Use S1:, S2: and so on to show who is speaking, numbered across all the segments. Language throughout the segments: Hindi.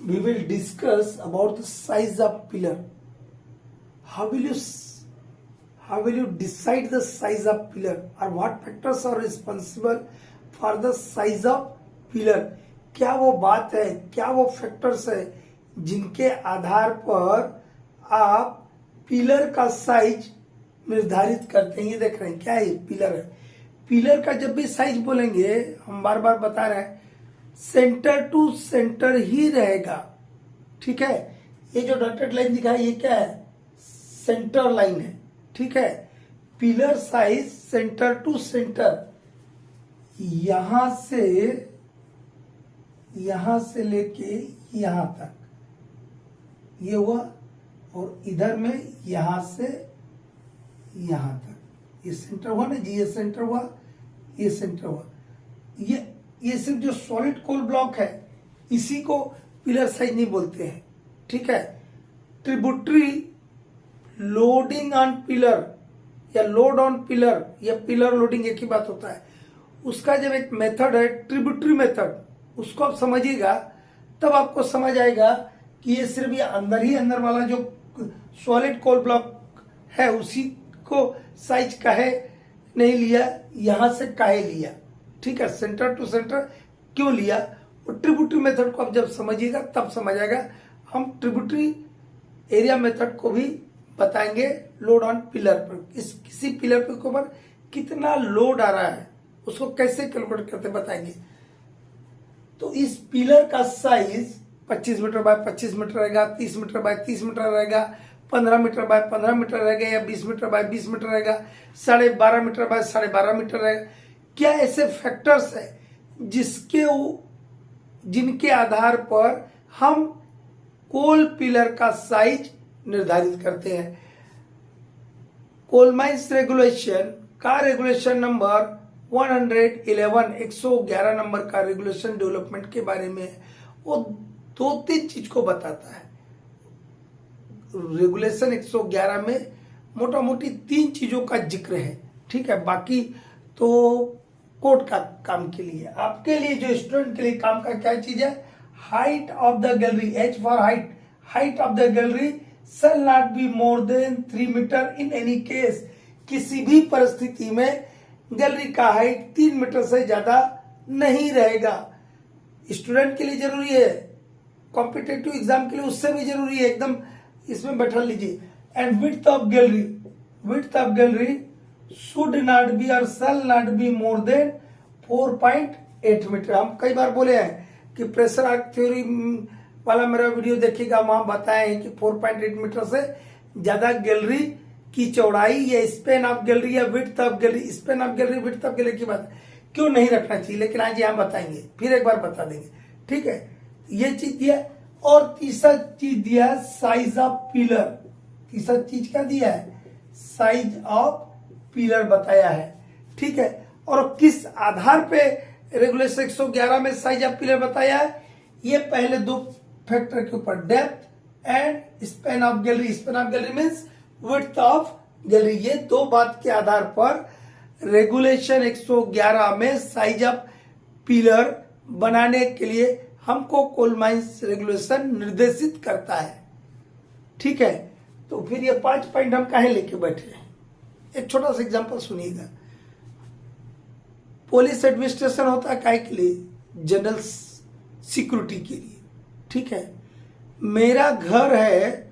S1: we will discuss about the size of pillar. How will you decide the size of pillar, or what factors are responsible for the size of pillar? क्या वो बात है, क्या वो फैक्टर्स है जिनके आधार पर आप पिलर का साइज निर्धारित करते हैं? ये देख रहे हैं क्या है, पिलर है। पिलर का जब भी साइज बोलेंगे, हम बार बार बता रहे हैं, सेंटर टू सेंटर ही रहेगा। ठीक है, ये जो डॉटेड लाइन दिखा है ये क्या है, सेंटर लाइन है। ठीक है, pillar size centre to centre, यहां से लेके यहां तक ये हुआ, और इधर में यहां से यहां तक ये सेंटर हुआ ना जी, ये सेंटर हुआ, ये सेंटर हुआ। ये सिर्फ जो सॉलिड कोल ब्लॉक है इसी को पिलर साइज नहीं बोलते हैं। ठीक है, ट्रिब्यूटरी लोडिंग ऑन पिलर या लोड ऑन पिलर या पिलर लोडिंग एक ही बात होता है। उसका जब एक मेथड है ट्रिब्यूटरी मेथड, उसको आप समझिएगा तब आपको समझ आएगा कि ये सिर्फ ये अंदर वाला जो सॉलिड कोल ब्लॉक है उसी को साइज काहे नहीं लिया, यहां से काहे लिया। ठीक है, सेंटर टू सेंटर क्यों लिया, और ट्रिब्यूटरी मेथड को आप जब समझिएगा तब समझ आएगा। हम ट्रिब्यूटरी एरिया मेथड को भी बताएंगे लोड ऑन पिलर पर, किसी पिलर के ऊपर कितना लोड आ रहा है उसको कैसे कैलकुलेट करते बताएंगे। तो इस पिलर का साइज 25 मीटर बाय 25 मीटर रहेगा, 30 मीटर बाय 30 मीटर रहेगा, 15 मीटर बाय 15 मीटर रहेगा, या 20 मीटर बाय 20 मीटर रहेगा, 12.5 मीटर बाय 12.5 मीटर रहेगा। क्या ऐसे फैक्टर्स है जिनके आधार पर हम कोल पिलर का साइज निर्धारित करते हैं? कोल माइंस रेगुलेशन का रेगुलेशन नंबर 111 नंबर का रेगुलेशन डेवलपमेंट के बारे में वो 2-3 चीज को बताता है। रेगुलेशन 111 में मोटा मोटी 3 चीजों का जिक्र है। ठीक है, बाकी तो कोर्ट का काम के लिए, आपके लिए जो स्टूडेंट के लिए काम का क्या चीज है, height of the gallery, H for height of the gallery shall not be more than 3 metre in any case. किसी भी परिस्थिति में गैलरी का हाइट 3 मीटर से ज्यादा नहीं रहेगा। स्टूडेंट के लिए जरूरी है, कॉम्पिटेटिव एग्जाम के लिए उससे भी जरूरी है, एकदम इसमें बैठा लीजिए। And width of gallery should not be और shall not be more than 4.8 metre. हम कई बार बोले हैं कि प्रेशर आर्क थ्योरी वाला मेरा वीडियो देखिएगा, वहां बताए हैं कि 4.8 मीटर से ज्यादा गैलरी की चौड़ाई या स्पेन ऑफ गैलरी या width of gallery, Spain of gallery width of gallery की बात क्यों नहीं रखना चाहिए, लेकिन आज यहाँ बताएंगे, फिर एक बार बता देंगे। ठीक है, ये चीज दिया, और तीसरा चीज दिया साइज ऑफ पिलर। तीसरा चीज क्या दिया है, साइज ऑफ पिलर बताया है। ठीक है, और किस आधार पे रेगुलेशन 111 में साइज ऑफ पिलर बताया है, ये पहले 2 फैक्टर के ऊपर, depth and Spain of gallery. Spain of gallery means width of gallery. ये 2 बात के आधार पर रेगुलेशन 111 में साइज ऑफ पिलर बनाने के लिए हमको कोल माइंस रेगुलेशन निर्देशित करता है। ठीक है, तो फिर ये 5 पॉइंट हम काहे लेके बैठे हैं, एक छोटा सा एग्जांपल सुनिएगा। पुलिस एडमिनिस्ट्रेशन होता है काहे के लिए, जनरल सिक्योरिटी के लिए। ठीक है, मेरा घर है,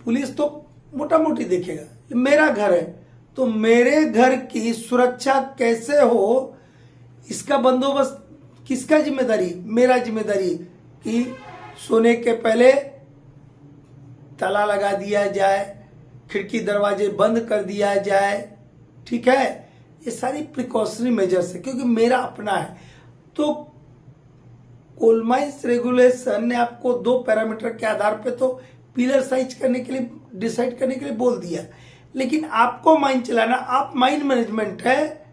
S1: पुलिस तो मोटा मोटी देखेगा, मेरा घर है तो मेरे घर की सुरक्षा कैसे हो, इसका बंदोबस्त किसका जिम्मेदारी, मेरा जिम्मेदारी, कि सोने के पहले ताला लगा दिया जाए, खिड़की दरवाजे बंद कर दिया जाए। ठीक है, ये सारी प्रिकॉशनरी मेजर्स है क्योंकि मेरा अपना है। तो कोल माइंस रेगुलेशन ने आपको 2 पैरामीटर के आधार पे तो पिलर साइज करने के लिए डिसाइड करने के लिए बोल दिया, लेकिन आपको माइन चलाना, आप माइन मैनेजमेंट है,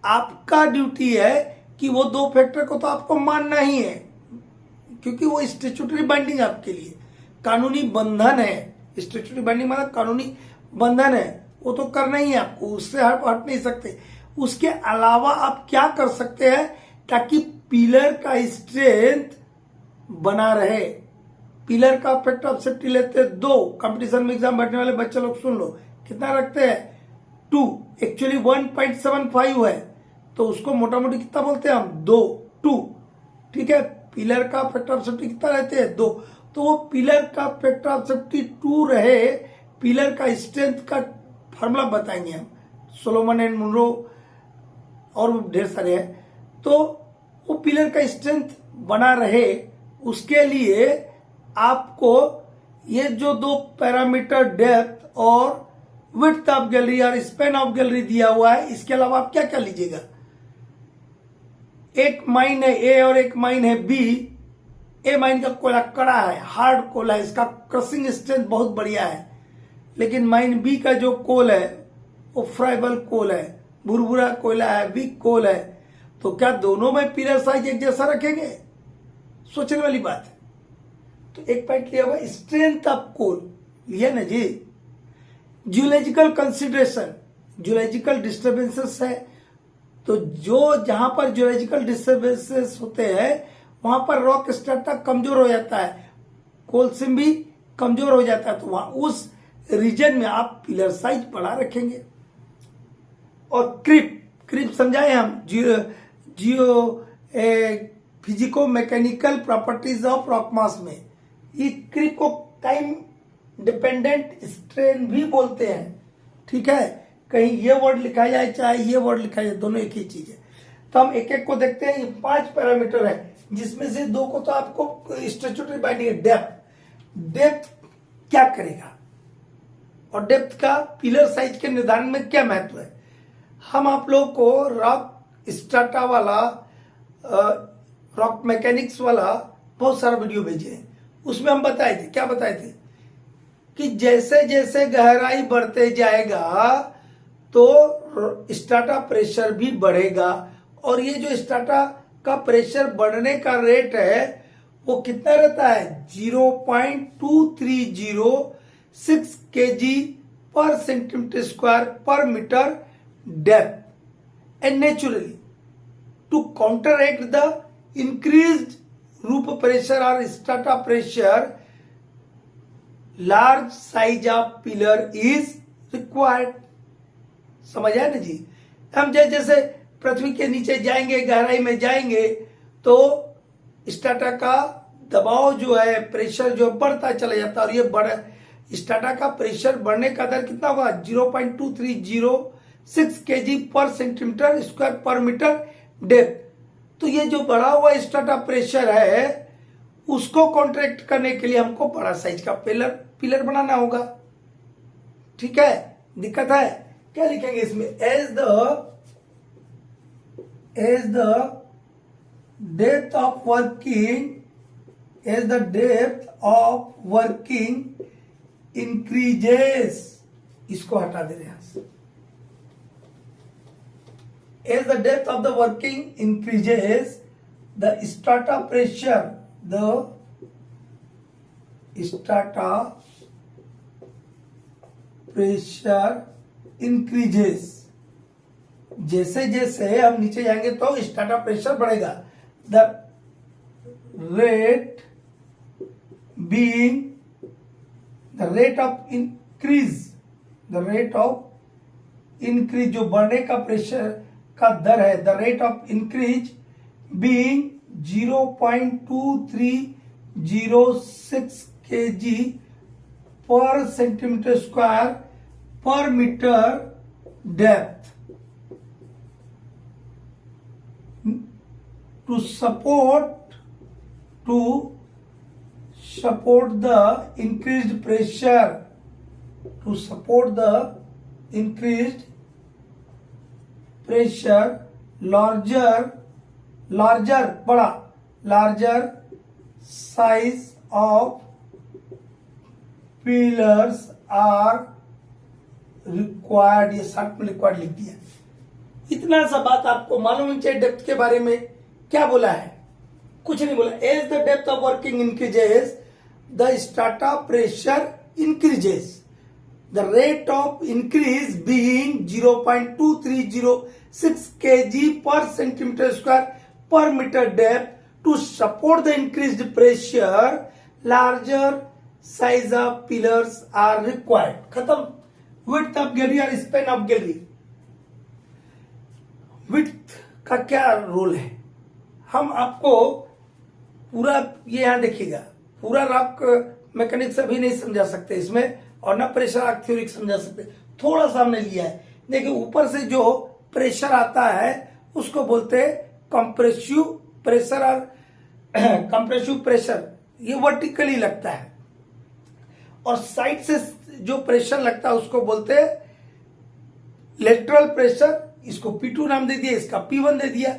S1: आपका ड्यूटी है कि वो 2 फैक्टर को तो आपको मानना ही है, क्योंकि वो स्टैट्यूटरी बाइंडिंग आपके लिए कानूनी बंधन है। स्टैट्यूटरी बाइंडिंग मतलब कानूनी बंधन है, वो तो करना ही है आपको, उससे हट नहीं सकते। उसके अलावा आप क्या कर सकते हैं ताकि पिलर का स्ट्रेंथ बना रहे। पिलर का फैक्टर ऑफ सेफ्टी लेते हैं 2। कंपटीशन में एग्जाम बैठने वाले बच्चे लोग सुन लो, कितना रखते हैं 2। एक्चुअली 1.75 है, तो उसको मोटा मोटी कितना बोलते हैं हम 2। ठीक है, पिलर का फैक्टर ऑफ सेफ्टी कितना रहते हैं 2। तो वो पिलर का फैक्टर ऑफ सेफ्टी 2 रहे। पिलर का स्ट्रेंथ का फार्मूला बताएंगे हम, सोलोमन एंड मुनरो और ढेर सारे हैं। तो वो पिलर का स्ट्रेंथ बना रहे, उसके लिए आपको ये जो 2 पैरामीटर डेप्थ और विड्थ ऑफ गैलरी और स्पैन ऑफ गैलरी दिया हुआ है, इसके अलावा आप क्या क्या लीजिएगा, एक माइन है ए और एक माइन है बी। ए माइन का कोयला कड़ा है, हार्ड कोयला है, इसका क्रशिंग स्ट्रेंथ बहुत बढ़िया है। लेकिन माइन बी का जो कोल है वो फ्राइबल कोल है, भुरभुरा कोयला है, वीक कोल है। तो क्या दोनों में पिलर साइज एक जैसा रखेंगे? सोचने वाली बात है। तो एक पॉइंट लिया हुआ स्ट्रेंथ ऑफ कोल लिया ना जी। जियोलॉजिकल कंसिडरेशन, जियोलॉजिकल डिस्टर्बेंसेस है, तो जो जहां पर जियोलॉजिकल डिस्टर्बेंसेस होते हैं वहां पर रॉक स्ट्रक्चर कमजोर हो जाता है, कोल सिम भी कमजोर हो जाता है। तो वहां उस रीजन में आप पिलर साइज बड़ा रखेंगे। और क्रिप समझाए हम, physico mechanical properties of rock mass में। ये क्रिप को टाइम डिपेंडेंट स्ट्रेन भी बोलते हैं। ठीक है, कहीं ये वर्ड लिखा जाए चाहे ये वर्ड लिखा जाए, दोनों एक ही चीज है। तो हम एक एक को देखते हैं। ये 5 पैरामीटर है, जिसमें से 2 को तो आपको स्टैट्यूटरी बाइंडिंग है। डेप्थ क्या करेगा और डेप्थ का पिलर साइज के निर्धारण में क्या महत्व है। हम आप लोग को रॉक स्ट्राटा वाला, रॉक मैकेनिक्स वाला बहुत सारा वीडियो भेजे हैं। उसमें हम बताए थे, क्या बताए थे कि जैसे जैसे गहराई बढ़ते जाएगा तो स्ट्राटा प्रेशर भी बढ़ेगा। और ये जो स्ट्राटा का प्रेशर बढ़ने का रेट है वो कितना रहता है 0.2306 kg पर सेंटीमीटर स्क्वायर पर metre depth. And naturally to counteract the increased roof pressure और strata pressure, large size of pillar is required. समझ आया ना जी। हम जैसे पृथ्वी के नीचे जाएंगे, गहराई में जाएंगे, तो स्ट्राटा का दबाव जो है, प्रेशर जो बढ़ता चला जाता है। और ये स्ट्राटा का प्रेशर बढ़ने का दर कितना होगा 0.2306 kg पर सेंटीमीटर स्क्वायर पर मीटर डेप्थ। तो ये जो बढ़ा हुआ स्ट्राटा प्रेशर है उसको कॉन्ट्रैक्ट करने के लिए हमको बड़ा साइज का पिलर बनाना होगा। ठीक है, दिक्कत है क्या लिखेंगे इसमें, as the depth of working increases, इसको हटा दे रहे हैं। As the depth of the working increases, the strata pressure increases। जैसे जैसे हम नीचे जाएंगे तो स्ट्राटा प्रेशर बढ़ेगा। द रेट ऑफ इंक्रीज जो बढ़ने का प्रेशर का दर है, the rate of increase being 0.2306 kg पर सेंटीमीटर स्क्वायर पर metre depth. to support the increased pressure, larger size of pillars are required। ये शर्ट में रिक्वायर्ड लिख दिया। इतना सा बात आपको मालूम होनी चाहिए। डेप्थ के बारे में क्या बोला है, कुछ नहीं बोला। As the depth of working increases the strata pressure increases, the rate of increase being 0.2306 kg पर सेंटीमीटर स्क्वायर पर metre depth to support the increased pressure larger size of pillars are required. खत्म। विड्थ ऑफ गैलरी और स्पेन ऑफ गैलरी। विड्थ का क्या रोल है, हम आपको पूरा ये यहां देखिएगा, पूरा रॉक मैकेनिक्स अभी नहीं समझा सकते इसमें, और ना प्रेशर आर्क थ्योरी समझा सकते, थोड़ा सा हमने लिया है। देखिए ऊपर से जो प्रेशर आता है उसको बोलते हैं कंप्रेसिव प्रेशर, और कंप्रेसिव प्रेशर ये वर्टिकली लगता है, और साइड से जो प्रेशर लगता है उसको बोलते हैं लेटरल प्रेशर। इसको P2 नाम दे दिया, इसका P1 दे दिया।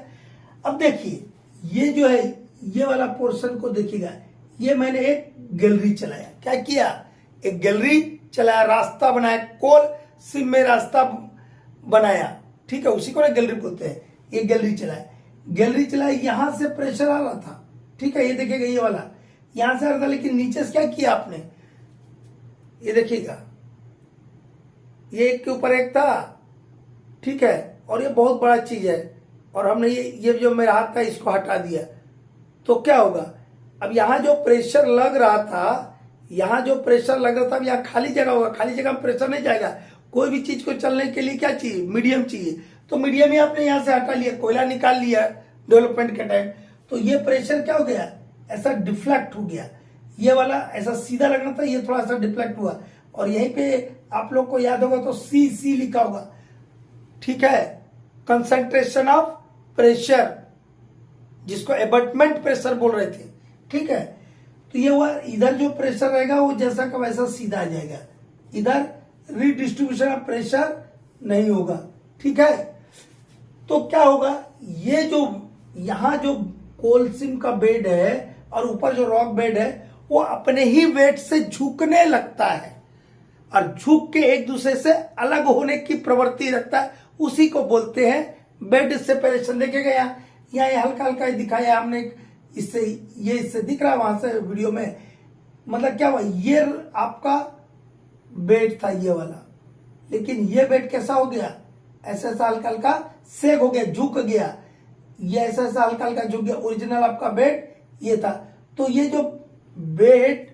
S1: अब देखिए ये जो है ये वाला पोर्शन को देखिएगा, ये मैंने एक गैलरी चलाया, क्या किया, एक गैलरी चलाया, रास्ता बनाया, कोल सिम में रास्ता बनाया, ठीक है, उसी को ना गैलरी बोलते हैं। ये गैलरी चलाया, यहां से प्रेशर आ रहा था, ठीक है, ये देखिएगा ये वाला यहां से आ रहा था, लेकिन नीचे से क्या किया आपने, ये देखिएगा ये एक के ऊपर एक था, ठीक है, और ये बहुत बड़ा चीज है, और हमने ये जो मेरा हाथ था इसको हटा दिया, तो क्या होगा, अब यहां जो प्रेशर लग रहा था, अब यहाँ खाली जगह होगा, खाली जगह में प्रेशर नहीं जाएगा। कोई भी चीज को चलने के लिए क्या चाहिए, मीडियम चाहिए, तो मीडियम ही आपने यहां से हटा लिया, कोयला निकाल लिया डेवलपमेंट के टाइम, तो ये प्रेशर क्या हो गया, ऐसा डिफ्लेक्ट हो गया, ये वाला ऐसा सीधा लगना था, ये थोड़ा सा डिफ्लेक्ट हुआ, और यहीं पे आप लोग को याद होगा तो सी लिखा होगा, ठीक है, कंसंट्रेशन ऑफ प्रेशर, जिसको एबटमेंट प्रेशर बोल रहे थे, ठीक है। तो ये हुआ, इधर जो प्रेशर रहेगा वो जैसा का वैसा सीधा आ जाएगा, इधर रीडिस्ट्रीब्यूशन ऑफ प्रेशर नहीं होगा, ठीक है। तो क्या होगा, ये जो यहां जो कोलसिम का बेड है और ऊपर जो रॉक बेड है वो अपने ही वेट से झुकने लगता है, और झुक के एक दूसरे से अलग होने की प्रवृत्ति रखता है, उसी को बोलते हैं बेड सेपरेशन। देखिएगा यहाँ हल्का हल्का दिखाया हमने, इससे दिख रहा है वहां से वीडियो में, मतलब क्या हुआ, ये आपका बेड था ये वाला, लेकिन ये बेड कैसा हो गया, ऐसा हल्का हल्का सेग हो गया, झुक गया, ये ऐसा हल्का हल्का झुक गया, ओरिजिनल आपका बेड ये था। तो ये जो बेड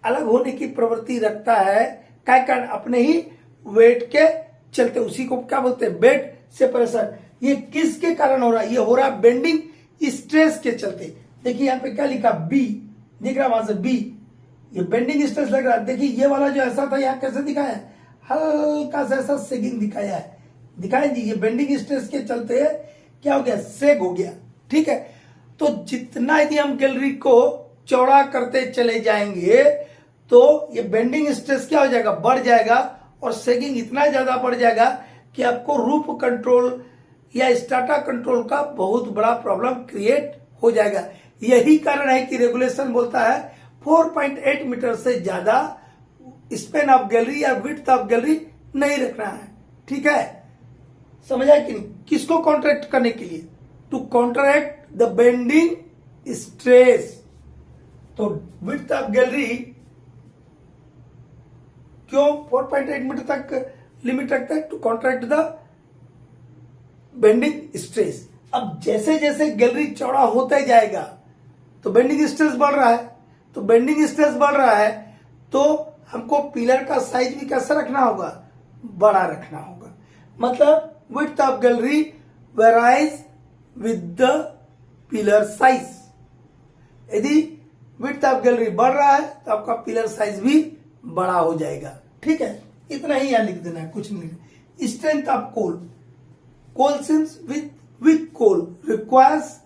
S1: अलग होने की प्रवृत्ति रखता है, क्या कारण, अपने ही वेट के चलते, उसी को क्या बोलते हैं, बेड सेपरेशन। ये किसके कारण हो रहा है, ये हो रहा है बेंडिंग स्ट्रेस के चलते। देखिए यहाँ पे क्या लिखा, बी दिख रहा है वहां से, बी, ये बेंडिंग स्ट्रेस लग रहा है। देखिए ये वाला जो ऐसा था यहाँ कैसे दिखाया है, हल्का सा ऐसा सेगिंग दिखाया है, दिखाया जी, ये बेंडिंग स्ट्रेस के चलते क्या हो गया, सेग हो गया, ठीक है। तो जितना यदि हम गैलरी को चौड़ा करते चले जाएंगे तो ये बेंडिंग स्ट्रेस क्या हो जाएगा, बढ़ जाएगा, और सेगिंग इतना ज्यादा बढ़ जाएगा कि आपको रूफ कंट्रोल या स्टाटा कंट्रोल का बहुत बड़ा प्रॉब्लम क्रिएट हो जाएगा। यही कारण है कि रेगुलेशन बोलता है 4.8 मीटर से ज्यादा स्पेन ऑफ गैलरी या विड्थ ऑफ गैलरी नहीं रखना है, ठीक है, समझ आया कि नहीं। किसको कॉन्ट्रैक्ट करने के लिए, to contract the bending stress. तो विड्थ ऑफ गैलरी क्यों 4.8 मीटर तक लिमिट रखता है, to contract the bending stress. अब जैसे जैसे गैलरी चौड़ा होता जाएगा तो बेंडिंग स्ट्रेस बढ़ रहा है, तो बेंडिंग स्ट्रेस बढ़ रहा है तो हमको पिलर का साइज भी कैसा रखना होगा, बड़ा रखना होगा। मतलब width of gallery varies with the pillar size. यदि विड्थ ऑफ गैलरी बढ़ रहा है तो आपका पिलर साइज भी बड़ा हो जाएगा, ठीक है। इतना ही यहां लिख देना है, कुछ नहीं लिखना। Strength of coal seams with weak coal requires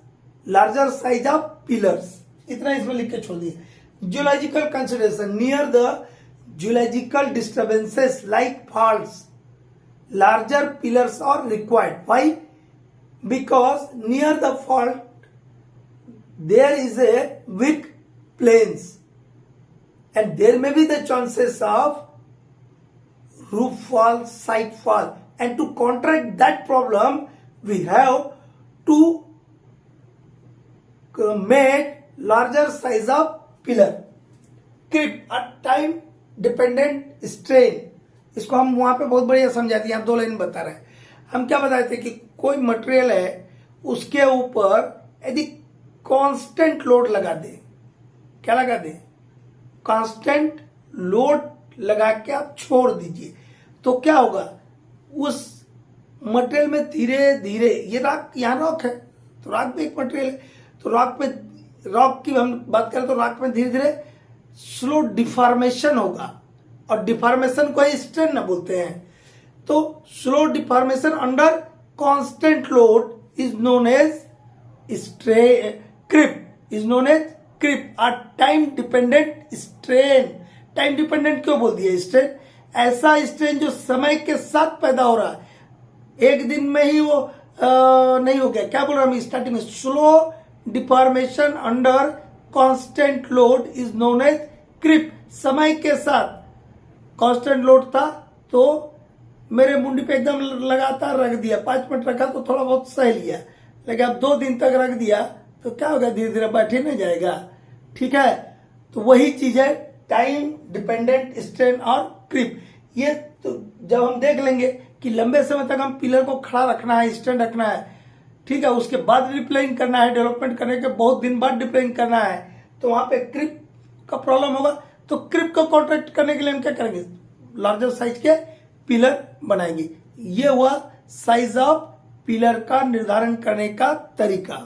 S1: larger size of pillars, इतना इसमें लिख के छोड़ दिए। Geological consideration, near the geological disturbances like faults larger pillars are required. Why? Because near the fault there is a weak planes and there may be the chances of roof fall, side fall, and to counteract that problem we have to make larger size of pillar. Keep a time dependent strain, इसको हम वहां पे बहुत बढ़िया समझाते हैं, आप 2 लाइन बता रहे हैं। हम क्या बताते हैं कि कोई मटेरियल है उसके ऊपर यदि कांस्टेंट लोड लगा दे, क्या लगा दे, कांस्टेंट लोड लगा के आप छोड़ दीजिए, तो क्या होगा, उस मटेरियल में धीरे धीरे, ये रॉक, यहाँ रॉक है तो रॉक भी एक मटेरियल है, तो रॉक की हम बात करें तो रॉक में धीरे धीरे स्लो डिफॉर्मेशन होगा, और डिफॉर्मेशन को ही स्ट्रेन ना बोलते हैं। तो slow deformation under constant load is known as creep, is known as creep, और time dependent strain. Time dependent क्यों बोल दिया स्ट्रेन? ऐसा स्ट्रेन जो समय के साथ पैदा हो रहा है, एक दिन में ही वो नहीं हो गया। क्या बोल रहा हूं स्टार्टिंग में, slow deformation under constant load is known as creep. समय के साथ कांस्टेंट लोड था तो मेरे मुंडी पे एकदम लगातार रख दिया, 5 मिनट रखा तो थोड़ा बहुत सह लिया, लेकिन अब 2 दिन तक रख दिया तो क्या होगा, धीरे धीरे बैठे नहीं जाएगा। ठीक है, तो वही चीज है टाइम डिपेंडेंट स्ट्रेन और क्रिप। ये तो जब हम देख लेंगे कि लंबे समय तक हम पिलर को खड़ा रखना है, स्टैंड रखना है, ठीक है, उसके बाद डिप्लोइंग करना है, डेवलपमेंट करने के बहुत दिन बाद डिप्लोइंग करना है, तो वहां पे क्रिप का प्रॉब्लम होगा। तो क्रिप को कॉन्ट्रैक्ट करने के लिए हम क्या करेंगे, लार्जर साइज के पिलर बनाएंगे। ये हुआ साइज ऑफ पिलर का निर्धारण करने का तरीका।